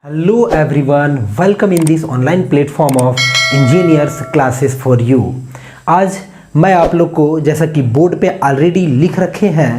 Hello everyone, welcome in this online platform of engineers classes for you। आज मैं आप लोग को जैसा कि बोर्ड पे ऑलरेडी लिख रखे हैं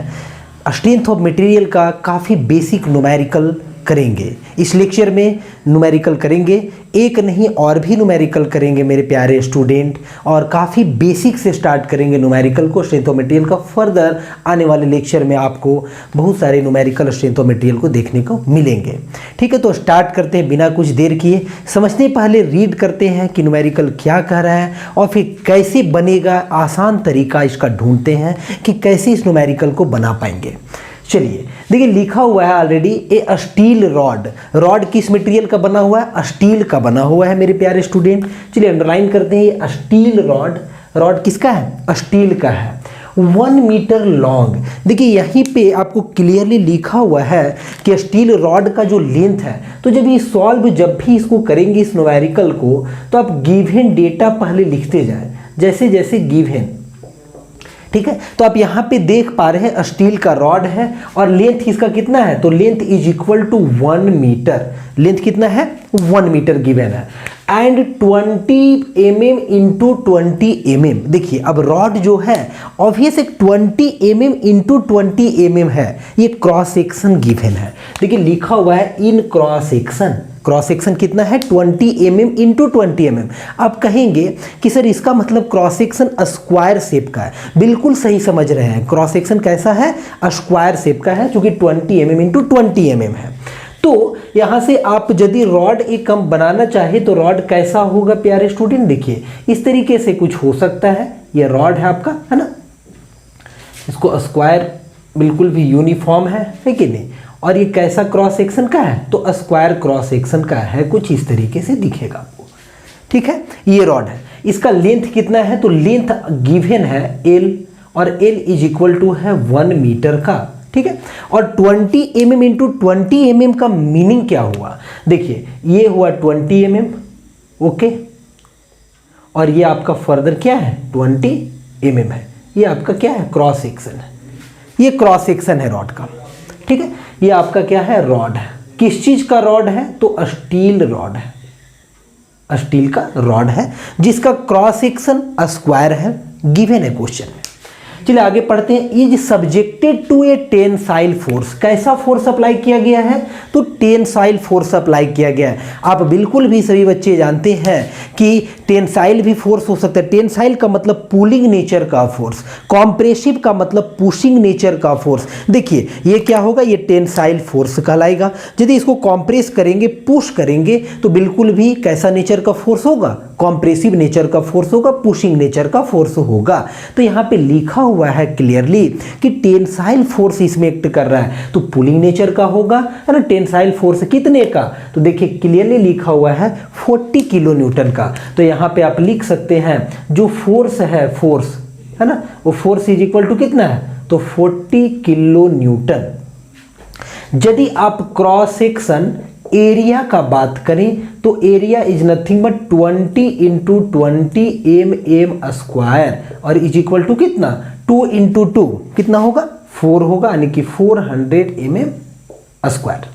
स्ट्रेंथ ऑफ मटेरियल का काफ़ी बेसिक न्यूमेरिकल करेंगे। इस लेक्चर में न्यूमेरिकल करेंगे, एक नहीं और भी न्यूमेरिकल करेंगे मेरे प्यारे स्टूडेंट, और काफ़ी बेसिक से स्टार्ट करेंगे न्यूमेरिकल को स्ट्रेंथ ऑफ मटेरियल का। फर्दर आने वाले लेक्चर में आपको बहुत सारे न्यूमेरिकल स्ट्रेंथ ऑफ मटेरियल को देखने को मिलेंगे। ठीक है, तो स्टार्ट करते हैं बिना कुछ देर किए। समझने पहले रीड करते हैं कि न्यूमेरिकल क्या कह रहा है और फिर कैसे बनेगा, आसान तरीका इसका ढूंढते हैं कि कैसे इस न्यूमेरिकल को बना पाएंगे। चलिए देखिए, लिखा हुआ है ऑलरेडी ए स्टील रॉड। रॉड किस मटेरियल का बना हुआ है? स्टील का बना हुआ है मेरे प्यारे स्टूडेंट। चलिए अंडरलाइन करते हैं, ये स्टील रॉड। रॉड किसका है? स्टील का है। 1 मीटर लॉन्ग। देखिए यहीं पे आपको क्लियरली लिखा हुआ है कि स्टील रॉड का जो लेंथ है, तो जब भी इसको करेंगे इस न्यूमेरिकल को, तो आप गिवन डेटा पहले लिखते जाएं जैसे जैसे गिवन। ठीक है, तो आप यहाँ पे देख पा रहे हैं स्टील का रॉड है और लेंथ इसका कितना है? तो length is equal to 1 metre. Length कितना है? 1 मीटर गिवन है एंड 20 mm इंटू 20 mm। देखिए अब रॉड जो है ऑब्वियस एक 20 mm इंटू 20 mm है, ये क्रॉस सेक्शन गिवन है। देखिए लिखा हुआ है इन क्रॉस सेक्शन। क्रॉस सेक्शन कितना है? 20 mm इंटू 20 mm। आप कहेंगे कि सर इसका मतलब क्रॉस सेक्शन स्क्वायर शेप का है। बिल्कुल सही समझ रहे हैं, क्रॉस सेक्शन कैसा है? स्क्वायर शेप का है, जो कि 20 mm इंटू 20 mm है। तो यहाँ से आप यदि रॉड एक कम बनाना चाहे तो रॉड कैसा होगा प्यारे स्टूडेंट? देखिए इस तरीके से कुछ हो सकता है। ये रॉड है आपका, है ना, इसको स्क्वायर बिल्कुल भी यूनिफॉर्म है कि नहीं, और ये कैसा क्रॉस सेक्शन का है? तो स्क्वायर क्रॉस सेक्शन का है, कुछ इस तरीके से दिखेगा आपको। ठीक है, ये रॉड है। इसका लेंथ कितना है? तो लेंथ गिवन है L, और L इज इक्वल टू है 1 मीटर का। ठीक है, और 20 mm इंटू 20 mm का मीनिंग क्या हुआ? देखिए ये हुआ 20 mm, ओके, और ये आपका फर्दर क्या है? 20 mm है। ये आपका क्या है? क्रॉस सेक्शन है। ये क्रॉस सेक्शन है रॉड का। ठीक है, ये आपका क्या है? रॉड है। किस चीज का रॉड है? तो स्टील रॉड है। स्टील का रॉड है जिसका क्रॉस सेक्शन स्क्वायर है, गिवन है क्वेश्चन में। चलिए आगे पढ़ते हैं। Is subjected to a tensile force. कैसा फोर्स अप्लाई किया गया है? तो टेंसाइल फोर्स अप्लाई किया गया है। आप बिल्कुल भी सभी बच्चे जानते हैं कि टेंसाइल भी फोर्स हो सकता है। टेंसाइल का मतलब पुलिंग नेचर का फोर्स, कॉम्प्रेसिव का मतलब पुशिंग नेचर का फोर्स। देखिए ये क्या होगा? ये टेंसाइल फोर्स कहलाएगा। यदि इसको कॉम्प्रेस करेंगे, पुश करेंगे, तो बिल्कुल भी कैसा नेचर का फोर्स होगा? कॉम्प्रेसिव नेचर का फोर्स होगा, पुशिंग नेचर का फोर्स होगा। तो यहाँ पे लिखा हुआ है क्लियरली कि टेंसाइल फोर्स इसमें एक्ट कर रहा है, तो पुलिंग नेचर का होगा, है ना। टेंसाइल फोर्स कितने का? तो देखिए क्लियरली लिखा हुआ है 40 किलो न्यूटन का। तो यहाँ पे आप लिख सकते हैं जो फोर्स है, फोर्स है ना, वो फोर्स इज इक्वल टू कितना है? तो 40 किलो न्यूटन। यदि आप क्रॉस सेक्शन एरिया का बात करें तो area is nothing but 20 into 20 mm square, और इज इक्वल टू कितना? 2 इंटू 2 कितना होगा? 4 होगा, यानी कि 400 mm स्क्वायर।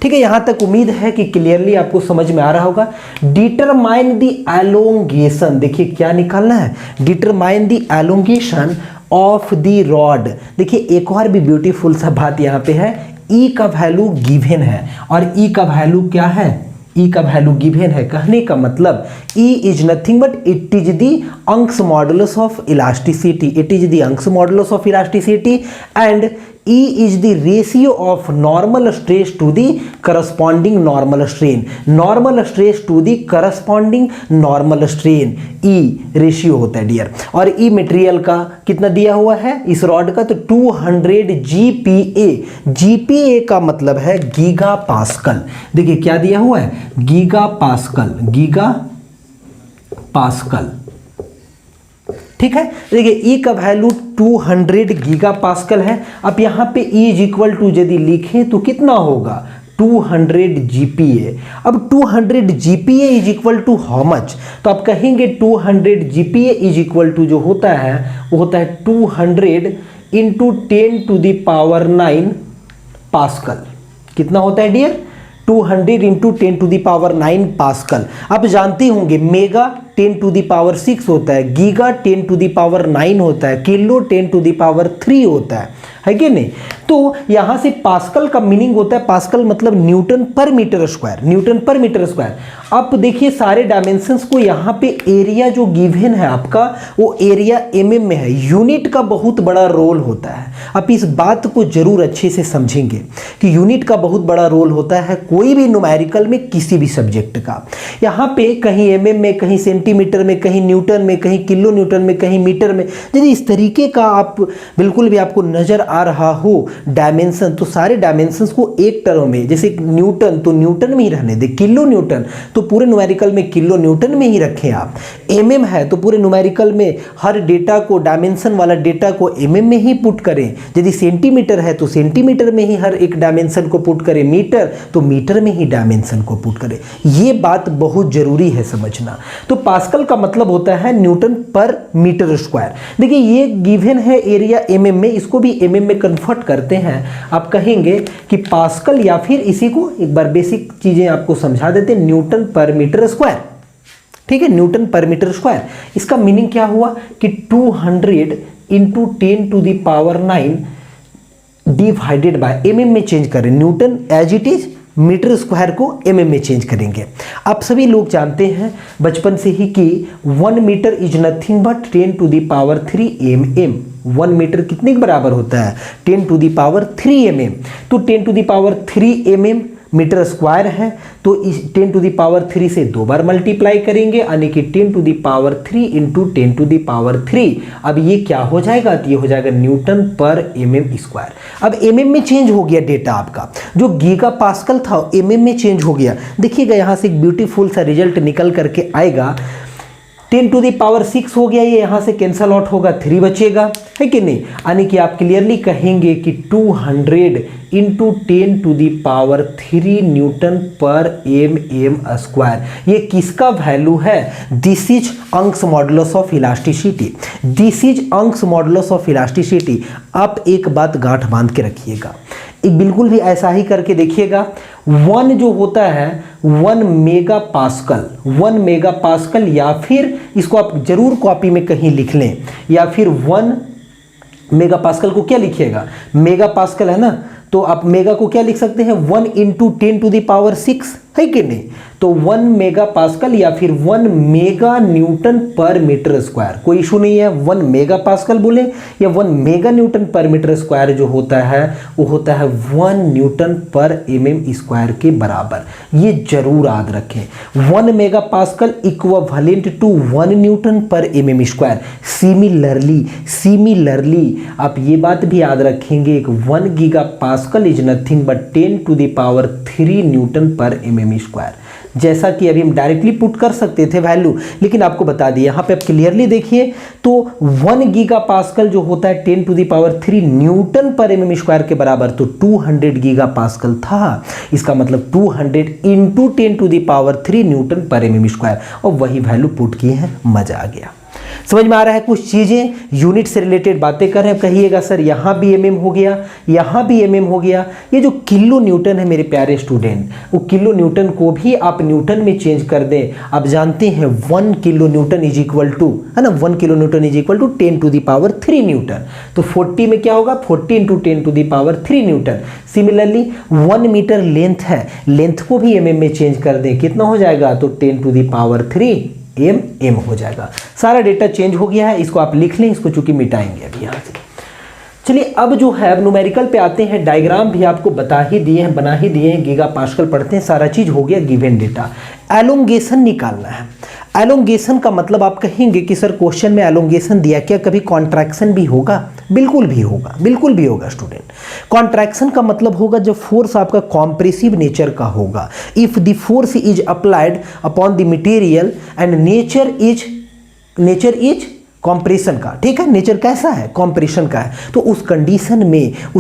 ठीक है, यहां तक उम्मीद है कि क्लियरली आपको समझ में आ रहा होगा। Determine the elongation. देखिए क्या निकालना है? Determine the elongation of the rod. देखिए एक और भी ब्यूटीफुल सा बात यहाँ पे है, ई का वैल्यू गिवन है, और ई का वैल्यू क्या है? ई का वैल्यू गिवन है। कहने का मतलब E is nothing but it is the Young's modulus of elasticity. It is the Young's modulus of elasticity and E is the ratio of normal stress to the corresponding normal strain. Normal stress to the corresponding normal strain, E ratio होता है dear. और E material का कितना दिया हुआ है इस rod का? तो 200 GPa। GPa का मतलब है गीगा पास्कल। देखिए क्या दिया हुआ है? Giga pascal, giga pascal. ठीक है, देखिए E का वैल्यू 200 गीगा पास्कल है। अब यहाँ पे E इज इक्वल टू यदि लिखें तो कितना होगा? 200 GPa। अब 200 GPa is equal to how much? तो आप कहेंगे 200 GPa इज इक्वल टू जो होता है वो होता है 200 into 10 to the power 9 pascal. कितना होता है डियर? 200 into 10⁹ pascal. आप जानते होंगे मेगा 10⁶ होता है, गीगा 10⁹ होता है, किलो 10⁻³ होता है कि नहीं। तो यहां से पास्कल का मीनिंग होता है, पास्कल मतलब न्यूटन पर मीटर स्क्वायर, न्यूटन पर मीटर स्क्वायर। आप देखिए सारे डायमेंशंस को, यहां पे एरिया जो गिवन है आपका वो एरिया mm में है। यूनिट का बहुत बड़ा रोल होता है, आप इस बात को जरूर अच्छे से समझेंगे कि यूनिट का बहुत बड़ा रोल होता है कोई भी न्यूमेरिकल में, किसी भी सब्जेक्ट का। यहाँ पे कहीं mm में, कहीं सेंटीमीटर में, कहीं न्यूटन में, कहीं किलो न्यूटन में, कहीं मीटर में, यदि इस तरीके का आप बिल्कुल भी आपको नजर आ रहा हो डायमेंशन, तो सारे डायमेंशंस को एक टर्म में, जैसे न्यूटन तो न्यूटन में ही रहने दे, किलो न्यूटन तो पूरे न्यूमेरिकल में किलो न्यूटन में ही रखें आप, mm है तो पूरे न्यूमेरिकल में हर डेटा को, डायमेंशन वाला डेटा को mm में ही पुट करें। यदि सेंटीमीटर है तो सेंटीमीटर में ही हर एक डायमेंशन को पुट करें, मीटर तो मीटर में ही डायमेंशन को पुट करें। ये बात बहुत जरूरी है समझना। तो पास्कल का मतलब होता है न्यूटन पर मीटर स्क्वायर। देखिए ये गिवन है एरिया mm में, इसको भी mm में कन्वर्ट करते हैं। आप कहेंगे कि पास्कल, या फिर इसी को एक बार बेसिक चीजें आपको समझा देते हैं, न्यूटन पर मीटर स्क्वायर। ठीक है, न्यूटन पर मीटर स्क्वायर, इसका मीनिंग क्या हुआ कि 200 इंटू 10⁹ डिवाइडेड बाय mm में चेंज करें, newton as it is, metre square को mm में चेंज करेंगे। आप सभी लोग जानते हैं बचपन से ही कि 1 metre is nothing but 10⁻³ mm। 1 metre कितने के बराबर होता है? 10⁻³ mm। तो 10⁻³ mm मीटर स्क्वायर है, तो इस 10⁻³ से 2 बार मल्टीप्लाई करेंगे, यानी कि 10⁻³ इंटू 10⁻³। अब ये क्या हो जाएगा? तो ये हो जाएगा न्यूटन पर mm स्क्वायर। अब mm में चेंज हो गया डेटा आपका, जो गीगा पास्कल था mm में चेंज हो गया। देखिएगा यहाँ से एक ब्यूटीफुल सा रिजल्ट निकल करके आएगा। 10⁻6 हो गया, ये यहाँ से कैंसल आउट होगा, 3 बचेगा, है कि नहीं। यानी कि आप क्लियरली कहेंगे कि 200 इंटू 10⁻³ न्यूटन पर mm स्क्वायर। ये किसका वैल्यू है? This is Young's modulus of elasticity, this is Young's modulus of elasticity. आप एक बात गांठ बांध के रखिएगा, एक बिल्कुल भी ऐसा ही करके देखिएगा। 1 जो होता है 1 मेगा पास्कल, 1 मेगा पास्कल, या फिर इसको आप जरूर कॉपी में कहीं लिख लें, या फिर 1 मेगा पास्कल को क्या लिखिएगा? मेगा पास्कल है ना, तो आप मेगा को क्या लिख सकते हैं? 1 इंटू 10⁶, है कि नहीं। तो 1 मेगा पास्कल या फिर 1 मेगा न्यूटन पर मीटर स्क्वायर, कोई इशू नहीं है। 1 मेगा पास्कल बोले या 1 मेगा न्यूटन पर मीटर स्क्वायर जो होता है वो होता है 1 न्यूटन पर mm स्क्वायर के बराबर। ये जरूर याद रखें, 1 mega pascal equivalent to 1 newton पर mm स्क्वायर। सिमिलरली आप ये बात भी याद रखेंगे, एक 1 giga pascal is nothing but 10⁻³ newton पर mm स्क्वायर। जैसा कि अभी हम डायरेक्टली पुट कर सकते थे वैल्यू, लेकिन आपको बता दिया। यहाँ पे आप क्लियरली देखिए, तो 1 गीगा पास्कल जो होता है 10⁻³ न्यूटन पर mm स्क्वायर के बराबर, तो 200 गीगा पास्कल था। इसका मतलब 200 इंटू 10⁻³ न्यूटन पर mm स्क्वायर, और वही वैल्यू पुट किए हैं। मजा आ गया, समझ में आ रहा है। कुछ चीजें यूनिट से रिलेटेड बातें कर रहे हैं, कहिएगा सर यहाँ भी mm हो गया, यहाँ भी mm हो गया। ये जो किलो न्यूटन है मेरे प्यारे स्टूडेंट, वो किलो न्यूटन को भी आप न्यूटन में चेंज कर दें। आप जानते हैं 1 kilo newton is equal to, है ना, 1 kilo newton is equal to 10⁻³ newton. तो 40 में क्या होगा? 40 into 10⁻³ newton. Similarly 1 metre length है, लेंथ को भी mm में चेंज कर दें, कितना हो जाएगा? तो 10⁻³ mm हो जाएगा। सारा डेटा चेंज हो गया है, इसको आप लिख लें, इसको चूंकि मिटाएंगे अभी यहाँ से। चलिए अब जो है अब न्यूमेरिकल पे आते हैं। डायग्राम भी आपको बता ही दिए हैं, बना ही दिए हैं, गीगा पास्कल पढ़ते हैं, सारा चीज हो गया। गिवन डेटा, एलोंगेशन निकालना है। एलोंगेशन का मतलब आप कहेंगे कि सर क्वेश्चन में एलोंगेशन दिया, क्या कभी कॉन्ट्रैक्शन भी होगा? बिल्कुल भी होगा, बिल्कुल भी होगा स्टूडेंट। कॉन्ट्रैक्शन का मतलब होगा जब फोर्स आपका कॉम्प्रेसिव नेचर का होगा। If the force is applied upon the material and nature is compression का, ठीक है, नेचर कैसा है? कॉम्प्रेशन का है। तो उस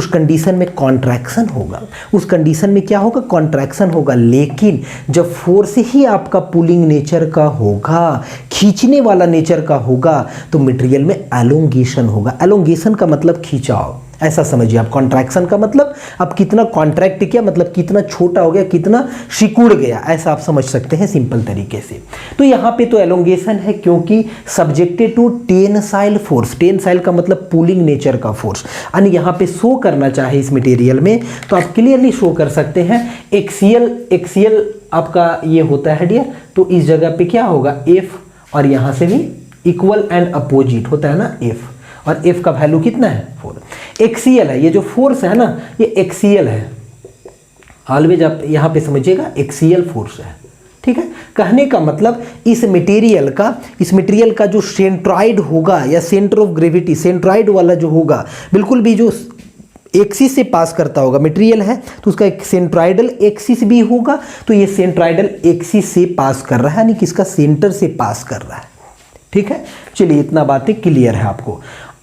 कंडीशन में कॉन्ट्रैक्शन होगा, उस कंडीशन में क्या होगा? कॉन्ट्रैक्शन होगा। लेकिन जब फोर्स ही आपका पुलिंग नेचर का होगा, खींचने वाला नेचर का होगा, तो मटेरियल में एलोंगेशन होगा। एलोंगेशन का मतलब खिंचाव, ऐसा समझिए आप। कॉन्ट्रैक्शन का मतलब अब कितना कॉन्ट्रैक्ट किया, मतलब कितना छोटा हो गया, कितना सिकुड़ गया, ऐसा आप समझ सकते हैं सिंपल तरीके से। तो यहाँ पे तो एलोंगेशन है क्योंकि subjected to tensile force, tensile का मतलब पुलिंग नेचर का फोर्स, यानी यहाँ पे शो करना चाहे इस मटेरियल में तो आप क्लियरली शो कर सकते हैं। एक्सियल आपका ये होता है डियर, तो इस जगह पे क्या होगा एफ, और यहाँ से भी इक्वल एंड अपोजिट होता है ना एफ, और एफ का वैल्यू कितना है 4। एक्सियल है, ये जो फोर्स है ना ये एक्सियल है, ऑलवेज आप यहाँ पे समझिएगा एक्सियल फोर्स है, ठीक है। कहने का मतलब इस मटेरियल का जो सेंट्रॉइड होगा या सेंटर ऑफ ग्रेविटी, सेंट्रॉइड वाला जो होगा बिल्कुल भी जो एक्सिस से पास करता होगा, मटेरियल है तो उसका एक सेंट्रॉइडल एक्सिस भी होगा, तो ये सेंट्रॉइडल एक्सिस से पास कर रहा है, यानी किसका सेंटर से पास कर रहा है, ठीक है। चलिए इतना बातें क्लियर है आपको।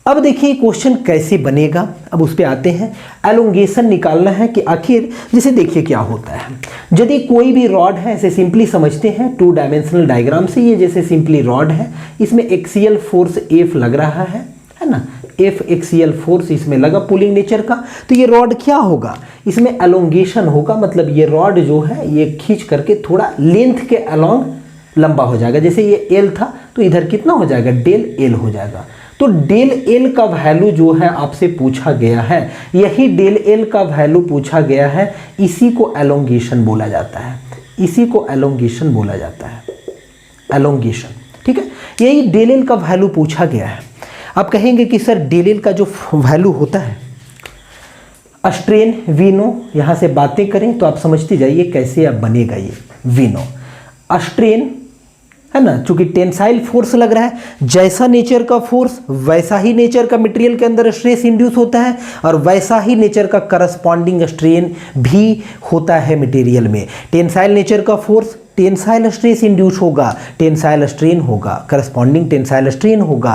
अब देखिए क्वेश्चन कैसे बनेगा, अब उस पर आते हैं। एलोंगेशन निकालना है कि आखिर जैसे देखिए क्या होता है, यदि कोई भी रॉड है, ऐसे सिंपली समझते हैं 2 डायमेंशनल डायग्राम से, ये जैसे सिंपली रॉड है, इसमें एक्सियल फोर्स एफ लग रहा है ना, एफ एक्सियल फोर्स इसमें लगा पुलिंग नेचर का, तो ये रॉड क्या होगा, इसमें एलोंगेशन होगा, मतलब ये रॉड जो है ये खींच करके थोड़ा लेंथ के अलोंग लंबा हो जाएगा। जैसे ये एल था तो इधर कितना हो जाएगा, डेल एल हो जाएगा। तो डेल एल का वैल्यू जो है आपसे पूछा गया है, यही डेल एल का वैल्यू पूछा गया है, इसी को एलोंगेशन बोला जाता है, इसी को एलोंगेशन बोला जाता है, एलोंगेशन, ठीक है। यही डेल एल का वैल्यू पूछा गया है। आप कहेंगे कि सर डेल एल का जो वैल्यू होता है, स्ट्रेन वी नो, यहाँ से बातें करें तो आप समझते जाइए कैसे अब बनेगा ये वी नो। स्ट्रेन है ना, चूंकि टेंसाइल फोर्स लग रहा है, जैसा नेचर का फोर्स वैसा ही नेचर का मटेरियल के अंदर स्ट्रेस इंड्यूस होता है, और वैसा ही नेचर का करस्पॉन्डिंग स्ट्रेन भी होता है मटेरियल में। टेंसाइल नेचर का फोर्स, टेंसाइल स्ट्रेस इंड्यूस होगा, टेंसाइल स्ट्रेन होगा, करस्पॉन्डिंग टेंसाइल स्ट्रेन होगा।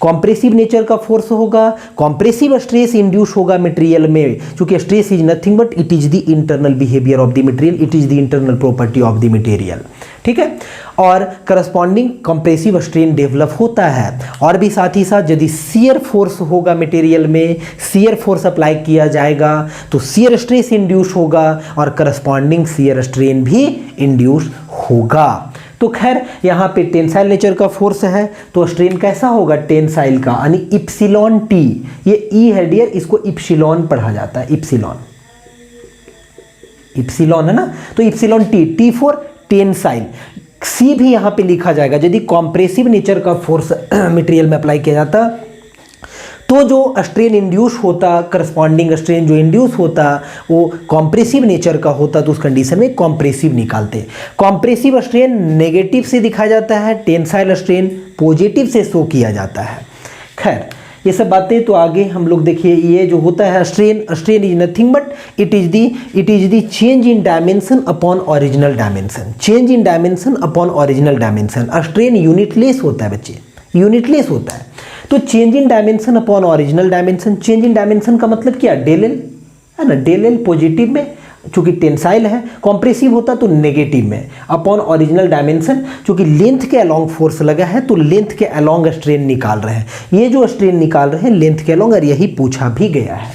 कॉम्प्रेसिव नेचर का फोर्स होगा, कॉम्प्रेसिव स्ट्रेस इंड्यूस होगा मटेरियल में, क्योंकि stress is nothing but it is the internal behaviour of the material, it is the internal property of the material, ठीक है। और करस्पॉन्डिंग कंप्रेसिव स्ट्रेन डेवलप होता है, और भी साथ ही साथ यदि शियर फोर्स होगा मटेरियल में, शियर फोर्स अप्लाई किया जाएगा तो शियर स्ट्रेस इंड्यूस होगा और करस्पॉन्डिंग शियर स्ट्रेन भी इंड्यूस होगा। तो खैर यहाँ पे टेंसाइल नेचर का फोर्स है तो स्ट्रेन कैसा होगा टेंसाइल का, यानी इप्सिलॉन टी, ये ई है डियर, इसको इप्सिलॉन पढ़ा जाता है, इप्सिलॉन, इप्सिलॉन है ना, तो epsilon T, T for tensile. C भी यहाँ पे लिखा जाएगा, यदि कॉम्प्रेसिव नेचर का फोर्स मटेरियल में अप्लाई किया जाता तो जो स्ट्रेन इंड्यूस होता, करस्पॉन्डिंग स्ट्रेन जो इंड्यूस होता वो कॉम्प्रेसिव नेचर का होता, तो उस कंडीशन में कॉम्प्रेसिव निकालते। कॉम्प्रेसिव स्ट्रेन नेगेटिव से दिखाया जाता है, टेंसाइल स्ट्रेन पॉजिटिव से शो किया जाता है। खैर ये सब बातें तो आगे हम लोग देखिए, ये जो होता है strain, strain is nothing but it is the change in dimension upon original dimension, change in dimension upon original dimension. Strain unitless होता है बच्चे, यूनिटलेस होता है, तो change in dimension upon original dimension. Change in dimension का मतलब क्या, del L है ना, डेल एल पॉजिटिव में चूंकि टेंसाइल है, कॉम्प्रेसिव होता तो नेगेटिव में, अपॉन ओरिजिनल डायमेंशन, चूंकि लेंथ के अलोंग फोर्स लगा है तो लेंथ के अलोंग स्ट्रेन निकाल रहे हैं, ये जो स्ट्रेन निकाल रहे हैं लेंथ के अलोंग, और यही पूछा भी गया है।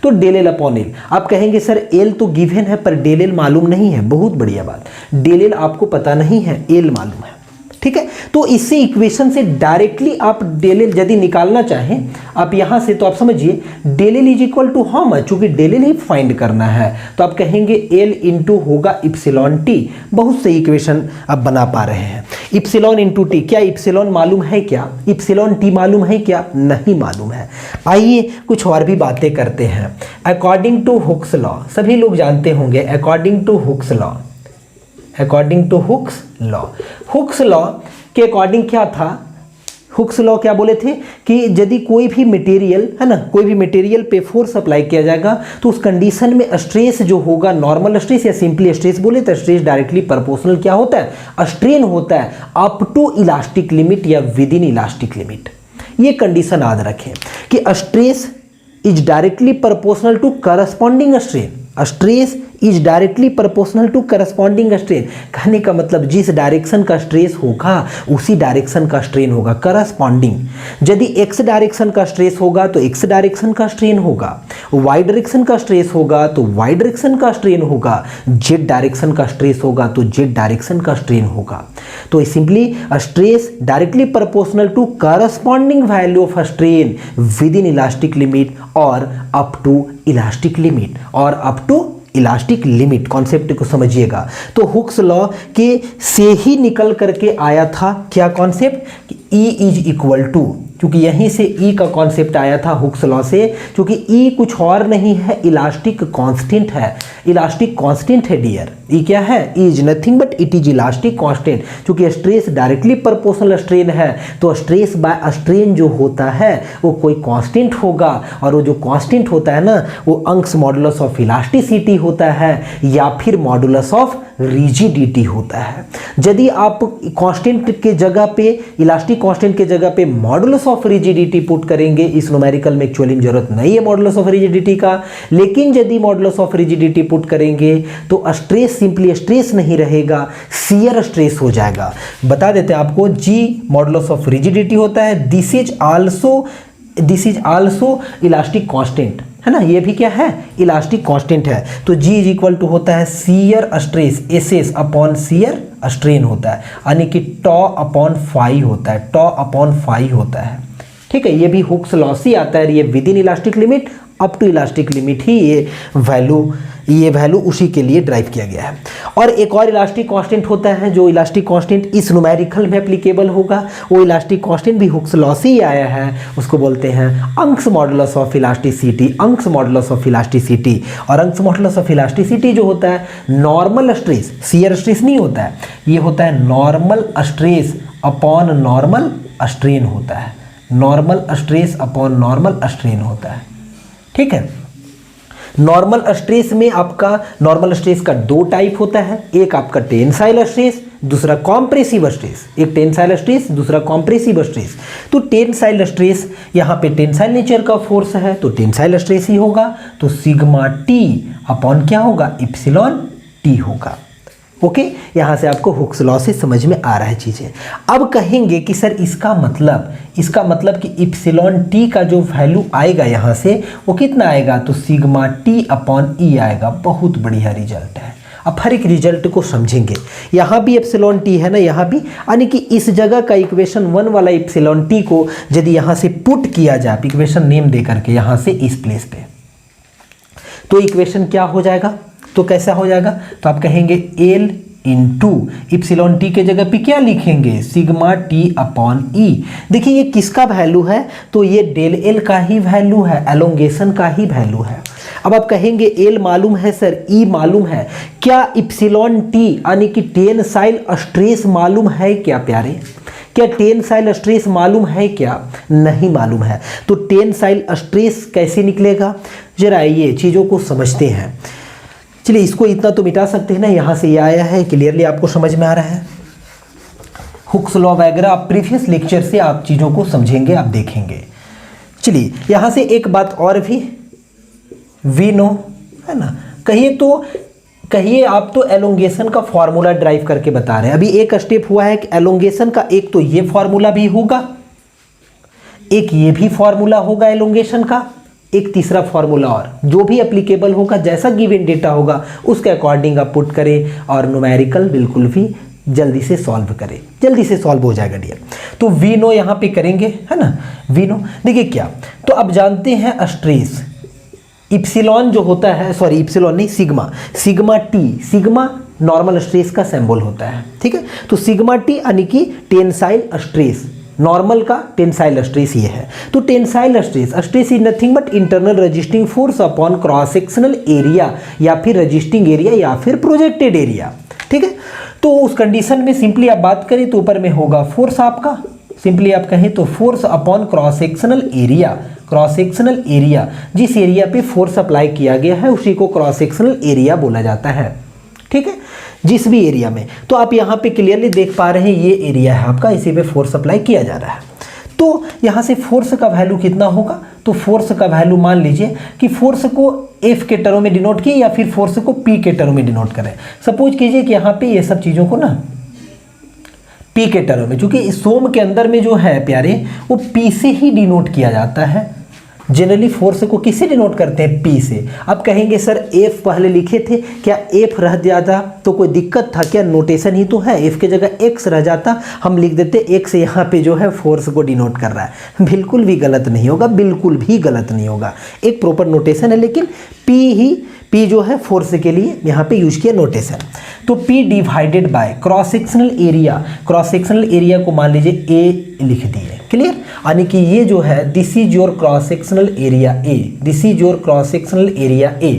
तो डेल एल अपॉन एल, आप कहेंगे सर एल तो गिवन है पर डेल एल मालूम नहीं है, बहुत बढ़िया बात, डेल एल आपको पता नहीं है, एल मालूम है, ठीक है। तो इससे इक्वेशन से डायरेक्टली आप डेल एल यदि निकालना चाहें आप यहां से, तो आप समझिए del L is equal to how much, चूंकि डेल एल ही फाइंड करना है तो आप कहेंगे एल इंटू होगा इप्सिलॉन टी। बहुत सही इक्वेशन आप बना पा रहे हैं, इप्सिलॉन इंटू टी। क्या इप्सिलॉन मालूम है, क्या इप्सिलॉन टी मालूम है, क्या नहीं मालूम है। आइए कुछ और भी बातें करते हैं। अकॉर्डिंग टू हुक्स लॉ, सभी लोग जानते होंगे according to Hooke's law, according to Hooke's law, Hooke's law के अकॉर्डिंग क्या था, हुक्स लॉ क्या बोले थे कि यदि कोई भी मटेरियल है ना, कोई भी मटेरियल पे फोर्स अप्लाई किया जाएगा तो उस कंडीशन में स्ट्रेस जो होगा, नॉर्मल स्ट्रेस या सिंपली स्ट्रेस बोले तो स्ट्रेस डायरेक्टली प्रोपोर्शनल क्या होता है, स्ट्रेन होता है अप टू इलास्टिक लिमिट या विद इन इलास्टिक लिमिट। ये कंडीशन याद रखें कि stress is directly proportional to corresponding strain, stress is directly proportional to corresponding strain. कहने का मतलब जिस डायरेक्शन का स्ट्रेस होगा उसी डायरेक्शन का स्ट्रेन होगा, करस्पॉन्डिंग। यदि एक्स डायरेक्शन का स्ट्रेस होगा तो एक्स डायरेक्शन का स्ट्रेन होगा, वाई डायरेक्शन का स्ट्रेस होगा तो वाई डायरेक्शन का स्ट्रेन होगा, जेड डायरेक्शन का स्ट्रेस होगा तो जेड डायरेक्शन का स्ट्रेन होगा। तो simply stress directly proportional to corresponding value of strain within elastic limit और अप टू इलास्टिक लिमिट, और up to elastic limit concept को समझिएगा। तो हुक्स लॉ के से ही निकल करके आया था क्या कॉन्सेप्ट कि E इज इक्वल टू, क्योंकि यहीं से E का कॉन्सेप्ट आया था हुक्स लॉ से, क्योंकि E कुछ और नहीं है, इलास्टिक कांस्टेंट है। इलास्टिक कांस्टेंट है डियर, E क्या है? E is nothing but it is elastic constant. क्योंकि स्ट्रेस डायरेक्टली प्रोपोर्शनल स्ट्रेन है तो स्ट्रेस बाय स्ट्रेन जो होता है वो कोई कांस्टेंट होगा, और वो जो कांस्टेंट होता है ना वो अंश मॉडुलस ऑफ इलास्टिसिटी होता है या फिर मॉडुलस ऑफ रिजिडिटी होता है। यदि आप कांस्टेंट के जगह पे, इलास्टिक कांस्टेंट के जगह पे मॉडुलस ऑफ रिजिडिटी पुट करेंगे, इस न्यूमेरिकल में एक्चुअली जरूरत नहीं है मॉडुलस ऑफ रिजिडिटी का, लेकिन यदि मॉडुलस ऑफ रिजिडिटी पुट करेंगे तो स्ट्रेस सिंपली स्ट्रेस नहीं रहेगा, शियर स्ट्रेस हो जाएगा। बता देते हैं आपको, G मॉडुलस ऑफ रिजिडिटी होता है, this is also elastic constant है ना, ये भी क्या है? इलास्टिक कांस्टेंट है। तो G इज इक्वल टू होता है shear stress SS upon shear strain होता है, यानी कि टॉ अपॉन फाई होता है, टॉ अपॉन फाई होता है। ठीक है, ये भी हुक्स लॉ से आता है, ये within elastic limit up to elastic limit ही ये वैल्यू उसी के लिए ड्राइव किया गया है। और एक और इलास्टिक कांस्टेंट होता है, जो इलास्टिक कांस्टेंट इस न्यूमेरिकल में एप्लीकेबल होगा, वो इलास्टिक कांस्टेंट भी हुक्स लॉ से ही आया है, उसको बोलते हैं अंश मॉडुलस ऑफ इलास्टिसिटी, अंश मॉडुलस ऑफ इलास्टिसिटी। और अंश मॉडुलस ऑफ इलास्टिसिटी जो होता है नॉर्मल स्ट्रेस, शियर स्ट्रेस नहीं होता है, ये होता है normal stress upon normal strain होता है, normal stress upon normal strain होता है। ठीक है, नॉर्मल स्ट्रेस में आपका नॉर्मल स्ट्रेस का दो टाइप होता है, एक आपका टेंसाइल स्ट्रेस, दूसरा कॉम्प्रेसिव स्ट्रेस। एक टेंसाइल स्ट्रेस, दूसरा कॉम्प्रेसिव स्ट्रेस। तो टेंसाइल स्ट्रेस, यहाँ पे टेंसाइल नेचर का फोर्स है तो टेंसाइल स्ट्रेस ही होगा, तो सिग्मा टी अपॉन क्या होगा? इप्सिलॉन टी होगा। ओके, यहाँ से आपको हुक्स लॉ से समझ में आ रहा है चीज़ें। अब कहेंगे कि सर इसका मतलब कि इप्सिलॉन टी का जो वैल्यू आएगा यहाँ से वो कितना आएगा? तो सिग्मा टी अपॉन ई आएगा। बहुत बढ़िया रिजल्ट है। अब हर एक रिजल्ट को समझेंगे। यहाँ भी एप्सिलॉन टी है ना, यहाँ भी, यानी कि इस जगह का इक्वेशन 1 वाला एप्सिलॉन टी को यदि यहाँ से पुट किया जाए, इक्वेशन नेम दे करके यहाँ से इस प्लेस पे, तो इक्वेशन क्या हो जाएगा? तो कैसा हो जाएगा? तो आप कहेंगे L इंटू इप्सिलॉन टी के जगह पे क्या लिखेंगे? सिग्मा टी अपॉन ई। देखिए ये किसका वैल्यू है? तो ये डेल एल का ही वैल्यू है, एलोंगेशन का ही वैल्यू है। अब आप कहेंगे एल मालूम है सर, ई मालूम है, क्या इप्सिलॉन टी यानी कि टेंसाइल स्ट्रेस मालूम है क्या प्यारे? क्या टेंसाइल स्ट्रेस मालूम है क्या? नहीं मालूम है। तो टेंसाइल स्ट्रेस कैसे निकलेगा? जरा ये चीज़ों को समझते हैं। चलिए इसको इतना तो मिटा सकते हैं ना, यहाँ से ये आया है, क्लियरली आपको समझ में आ रहा है। हुक्स लॉ वगैरह आप प्रीवियस लेक्चर से आप चीज़ों को समझेंगे, आप देखेंगे। चलिए यहाँ से एक बात और भी, वी नो है ना, कहिए आप तो एलोंगेशन का फॉर्मूला ड्राइव करके बता रहे हैं। अभी एक स्टेप हुआ है कि एलोंगेशन का, एक तो ये फॉर्मूला भी होगा, एक ये भी फॉर्मूला होगा एलोंगेशन का, एक तीसरा फॉर्मूला, और जो भी एप्लीकेबल होगा, जैसा गिवन डेटा होगा उसके अकॉर्डिंग आप पुट करें और न्यूमेरिकल बिल्कुल भी जल्दी से सॉल्व करें, जल्दी से सॉल्व हो जाएगा डियर। तो वी नो यहाँ पे करेंगे, है ना, वी नो। देखिए क्या, तो अब जानते हैं स्ट्रेस इप्सिलॉन जो होता है, सॉरी इप्सिलॉन नहीं, sigma T, sigma normal stress का सिंबल होता है। ठीक है, तो सिग्मा टी यानी कि टेंसाइल स्ट्रेस, नॉर्मल का टेंसाइल स्ट्रेस ये है। तो tensile stress is nothing but internal resisting force upon cross sectional area, या फिर रजिस्टिंग एरिया या फिर प्रोजेक्टेड एरिया। ठीक है, तो उस कंडीशन में सिंपली आप बात करें तो ऊपर में होगा फोर्स आपका, सिंपली आप कहें तो force upon cross sectional area, cross sectional area, जिस एरिया पे फोर्स अप्लाई किया गया है उसी को क्रॉस सेक्शनल एरिया बोला जाता है। ठीक है, जिस भी एरिया में, तो आप यहाँ पे क्लियरली देख पा रहे हैं ये एरिया है आपका, इसी पे फोर्स अप्लाई किया जा रहा है। तो यहाँ से फोर्स का वैल्यू कितना होगा, तो फोर्स का वैल्यू मान लीजिए कि फोर्स को F के टर्म में डिनोट किए या फिर फोर्स को P के टर्म में डिनोट करें। सपोज कीजिए कि यहाँ पे ये सब चीज़ों को ना P के टर्म में, चूंकि सोम के अंदर में जो है प्यारे वो P से ही डिनोट किया जाता है। जनरली फोर्स को किससे डिनोट करते हैं, P से। अब कहेंगे सर F पहले लिखे थे, क्या F रह जाता तो कोई दिक्कत था क्या, नोटेशन ही तो है, F की जगह X रह जाता, हम लिख देते X यहाँ पे जो है फोर्स को डिनोट कर रहा है। बिल्कुल भी गलत नहीं होगा, बिल्कुल भी गलत नहीं होगा, एक प्रॉपर नोटेशन है, लेकिन P जो है फोर्स के लिए यहाँ पे यूज किया नोटेशन। तो P divided by cross sectional area, cross sectional area को मान लीजिए A लिख दिए, क्लियर। यानी कि ये जो है this is your cross sectional area A, this is your cross sectional area A,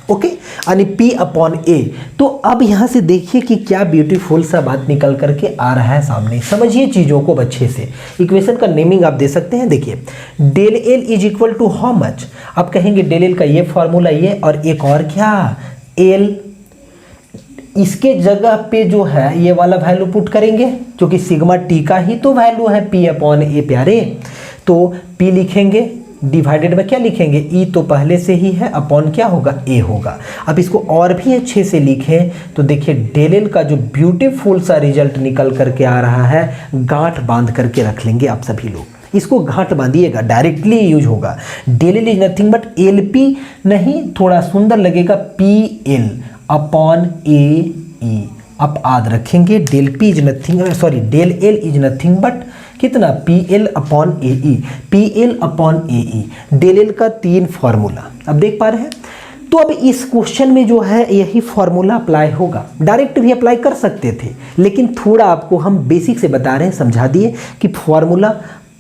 okay, यानी P अपॉन A। तो अब यहाँ से देखिए कि क्या ब्यूटीफुल सा बात निकल करके आ रहा है सामने। समझिए चीज़ों को अच्छे से, इक्वेशन का नेमिंग आप दे सकते हैं। देखिए del L is equal to how much, आप कहेंगे डेल एल का ये फॉर्मूला ये, और एक और क्या एल, इसके जगह पे जो है ये वाला वैल्यू पुट करेंगे, क्योंकि सिग्मा टी का ही तो वैल्यू है P अपॉन A प्यारे। तो P लिखेंगे, डिवाइडेड में क्या लिखेंगे, E तो पहले से ही है, अपॉन क्या होगा, A होगा। अब इसको और भी अच्छे से लिखें तो देखिए डेल एल का जो ब्यूटीफुल सा रिजल्ट निकल करके आ रहा है, गांठ बांध करके रख लेंगे आप सभी लोग, इसको गांठ बांधिएगा, डायरेक्टली यूज होगा। Del L is nothing but LP नहीं, थोड़ा सुंदर लगेगा, PL अपॉन AE। आप याद रखेंगे del P is nothing, sorry del L is nothing but कितना, PL upon AE, PL upon AE, del L का 3 फॉर्मूला अब देख पा रहे हैं। तो अब इस क्वेश्चन में जो है यही फॉर्मूला अप्लाई होगा, डायरेक्ट भी अप्लाई कर सकते थे, लेकिन थोड़ा आपको हम बेसिक से बता रहे हैं, समझा दिए कि फॉर्मूला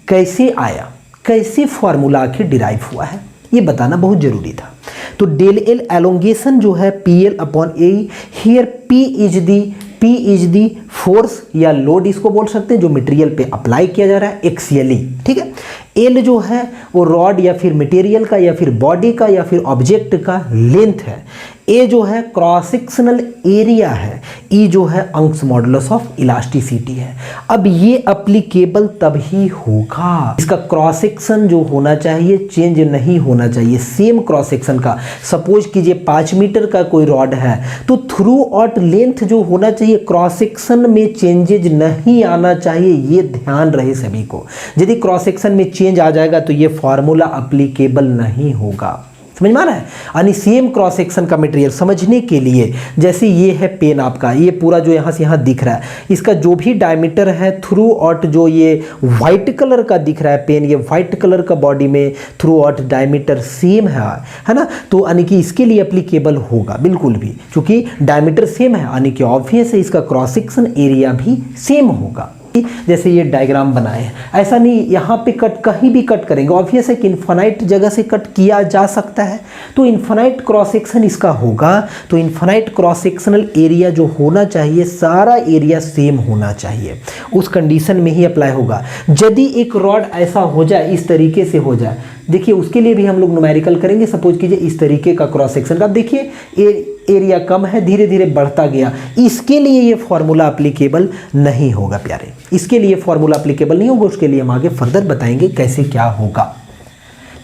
कैसे आया, कैसे फॉर्मूला आखिर डिराइव हुआ है, ये बताना बहुत जरूरी था। तो डेल एल एलोंगेशन जो है PL upon A, here P is the force या लोड इसको बोल सकते हैं जो मटेरियल पे अप्लाई किया जा रहा है एक्सियली, ठीक है। L जो है वो रॉड या फिर मटेरियल का या फिर बॉडी का या फिर ऑब्जेक्ट का लेंथ है। A जो है क्रॉस सेक्शनल एरिया है। E जो है अंश मॉडुलस ऑफ इलास्टिसिटी है। अब ये अप्लीकेबल तभी होगा, इसका क्रॉस सेक्शन जो होना चाहिए चेंज नहीं होना चाहिए, सेम क्रॉस सेक्शन का। सपोज कीजिए 5 मीटर का कोई रॉड है तो थ्रू आउट लेंथ जो होना चाहिए क्रॉस सेक्शन में चेंजेज नहीं आना चाहिए, ये ध्यान रहे सभी को। यदि क्रॉस सेक्शन में चेंज आ जाएगा तो ये फॉर्मूला अप्लीकेबल नहीं होगा, समझ में आ रहा है। यानी सेम क्रॉस सेक्शन का मटेरियल समझने के लिए, जैसे ये है पेन आपका, ये पूरा जो यहाँ से यहाँ दिख रहा है, इसका जो भी डायमीटर है थ्रू आउट जो ये व्हाइट कलर का दिख रहा है पेन, ये व्हाइट कलर का बॉडी में थ्रू आउट डायमीटर सेम है ना। तो यानी कि इसके लिए एप्लीकेबल होगा बिल्कुल भी, क्योंकि डायमीटर सेम है, यानी कि ऑब्वियस है इसका क्रॉस सेक्शन एरिया भी सेम होगा। जैसे ये डायग्राम बनाए हैं, ऐसा नहीं यहाँ पे कट कहीं भी कट करेंगे, ऑब्वियस है कि इन्फिनाइट जगह से कट किया जा सकता है, तो इन्फिनाइट क्रॉस सेक्शन इसका होगा। तो इन्फिनाइट क्रॉस सेक्शनल एरिया जो होना चाहिए सारा एरिया सेम होना चाहिए, उस कंडीशन में ही अप्लाई होगा। यदि एक रॉड ऐसा हो जाए, इस तरीके से हो जाए, देखिए उसके लिए भी हम लोग न्यूमेरिकल करेंगे। सपोज कीजिए इस तरीके का क्रॉस सेक्शन का, देखिए एरिया कम है, धीरे धीरे बढ़ता गया, इसके लिए ये फॉर्मूला एप्लीकेबल नहीं होगा प्यारे, इसके लिए फॉर्मूला एप्लीकेबल नहीं होगा। उसके लिए हम आगे फर्दर बताएंगे कैसे क्या होगा,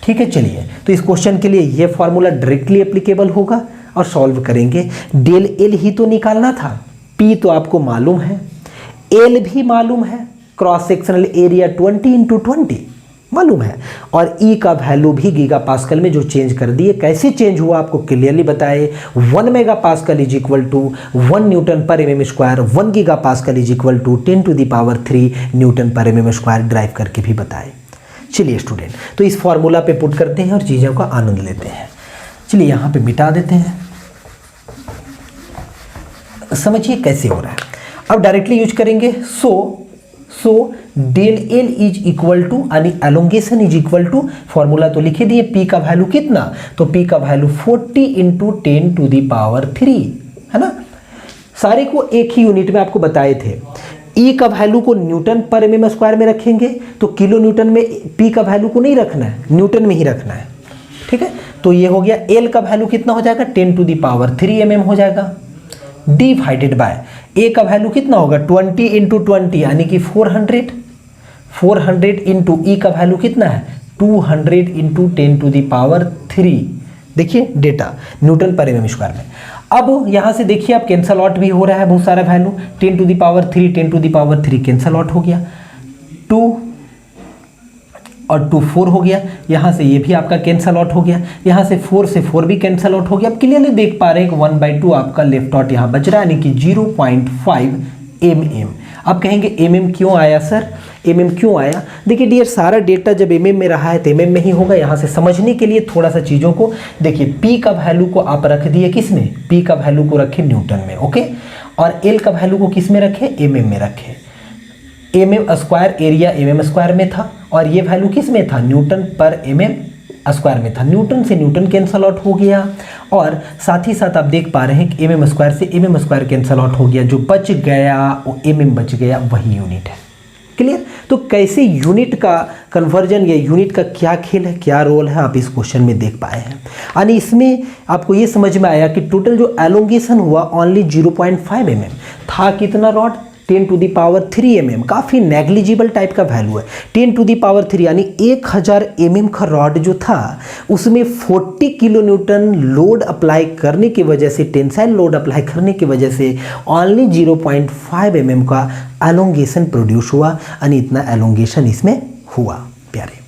ठीक है। चलिए, तो इस क्वेश्चन के लिए ये फॉर्मूला डायरेक्टली एप्लीकेबल होगा और सॉल्व करेंगे। डेल एल ही तो निकालना था, P तो आपको मालूम है, L भी मालूम है, क्रॉस सेक्शनल एरिया 20 × 20 मालूम है, और E का वैल्यू भी गीगा पास्कल में जो चेंज कर दिए। कैसे चेंज हुआ आपको क्लियरली बताए। 1 mega pascal is equal to 1 newton पर mm square, 1 giga pascal is equal to 10⁻³ newton पर mm स्क्वायर ड्राइव करके भी बताए। चलिए स्टूडेंट, तो इस फॉर्मूला पे पुट करते हैं और चीज़ों का आनंद लेते हैं। चलिए यहाँ पे मिटा देते हैं, समझिए कैसे हो रहा है। अब डायरेक्टली यूज करेंगे। So del L is equal to, यानी elongation is equal to, formula तो लिखे दिए, P का वैल्यू कितना, तो P का वैल्यू 40 × 10⁻³ है ना। सारे को एक ही यूनिट में आपको बताए थे। E का वैल्यू को न्यूटन पर mm स्क्वायर में रखेंगे तो किलो न्यूटन में P का वैल्यू को नहीं रखना है, न्यूटन में ही रखना है, ठीक है। तो ये हो गया। L का वैल्यू कितना हो जाएगा, 10⁻³ mm हो जाएगा, डिवाइडेड बाय A का वैल्यू कितना होगा, 20 × 20 यानी कि 400 400 इंटू ई का वैल्यू कितना है 200 इंटू 10⁻3। देखिए डेटा न्यूटन पर एम स्क्वायर में। अब यहाँ से देखिए आप कैंसल आउट भी हो रहा है बहुत सारा वैल्यू, 10⁻3 कैंसल आउट हो गया, 2 और 2 4 हो गया, यहाँ से ये भी आपका कैंसल आउट हो गया, यहाँ से 4 से 4 भी कैंसल आउट हो गया। आप क्लियरली देख पा रहे हैं कि 1/2 आपका लेफ्ट आउट यहाँ बच रहा है, यानी कि 0.5 mm। आप कहेंगे mm क्यों आया सर, mm क्यों आया? देखिए डियर, सारा डेटा जब mm में रहा है तो mm में ही होगा। यहाँ से समझने के लिए थोड़ा सा चीज़ों को देखिए, p का वैल्यू को आप रख दिए किस में, p का वैल्यू को रखे न्यूटन में, ओके, और l का वैल्यू को किस में रखे, mm में रखे। mm square area mm square में था और ये वैल्यू किस में था, न्यूटन पर mm स्क्वायर में था। न्यूटन से न्यूटन कैंसल आउट हो गया और साथ ही साथ आप देख पा रहे हैं कि mm स्क्वायर से mm स्क्वायर कैंसल आउट हो गया, जो बच गया वो mm बच गया, वही यूनिट है। क्लियर? तो कैसे यूनिट का कन्वर्जन या यूनिट का क्या खेल है, क्या रोल है, आप इस क्वेश्चन में देख पाए हैं। यानी इसमें आपको ये समझ में आया कि टोटल जो एलोंगेशन हुआ ओनली 0.5 mm था। कितना रॉड, 10⁻3 mm, काफ़ी नेग्लिजिबल टाइप का वैल्यू है। 10⁻3 यानी 1000 mm का रॉड जो था उसमें 40 किलो न्यूटन लोड अप्लाई करने की वजह से, टेंसाइल लोड अप्लाई करने की वजह से ओनली 0.5 mm का एलोंगेशन प्रोड्यूस हुआ, यानी इतना एलोंगेशन इसमें हुआ। प्यारे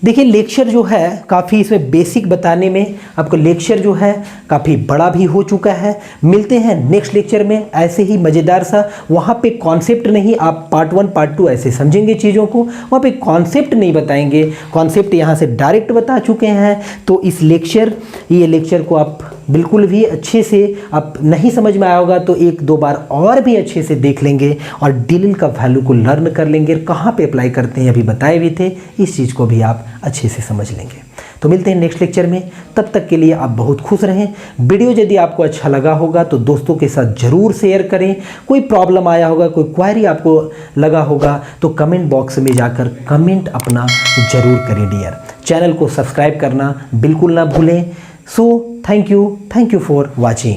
देखिए, लेक्चर जो है काफ़ी इसमें बेसिक बताने में आपको लेक्चर जो है काफ़ी बड़ा भी हो चुका है। मिलते हैं नेक्स्ट लेक्चर में ऐसे ही मज़ेदार सा। वहाँ पे कॉन्सेप्ट नहीं, आप पार्ट 1 पार्ट 2 ऐसे समझेंगे चीज़ों को, वहाँ पे कॉन्सेप्ट नहीं बताएंगे, कॉन्सेप्ट यहाँ से डायरेक्ट बता चुके हैं। तो इस ये लेक्चर को आप बिल्कुल भी अच्छे से, आप नहीं समझ में आया होगा तो 1-2 बार और भी अच्छे से देख लेंगे और डिलिल का वैल्यू को लर्न कर लेंगे, कहाँ पे अप्लाई करते हैं अभी बताए भी थे, इस चीज़ को भी आप अच्छे से समझ लेंगे। तो मिलते हैं नेक्स्ट लेक्चर में, तब तक के लिए आप बहुत खुश रहें। वीडियो यदि आपको अच्छा लगा होगा तो दोस्तों के साथ ज़रूर शेयर करें। कोई प्रॉब्लम आया होगा, कोई क्वेरी आपको लगा होगा तो कमेंट बॉक्स में जाकर कमेंट अपना ज़रूर करें डियर। चैनल को सब्सक्राइब करना बिल्कुल ना भूलें। So thank you for watching.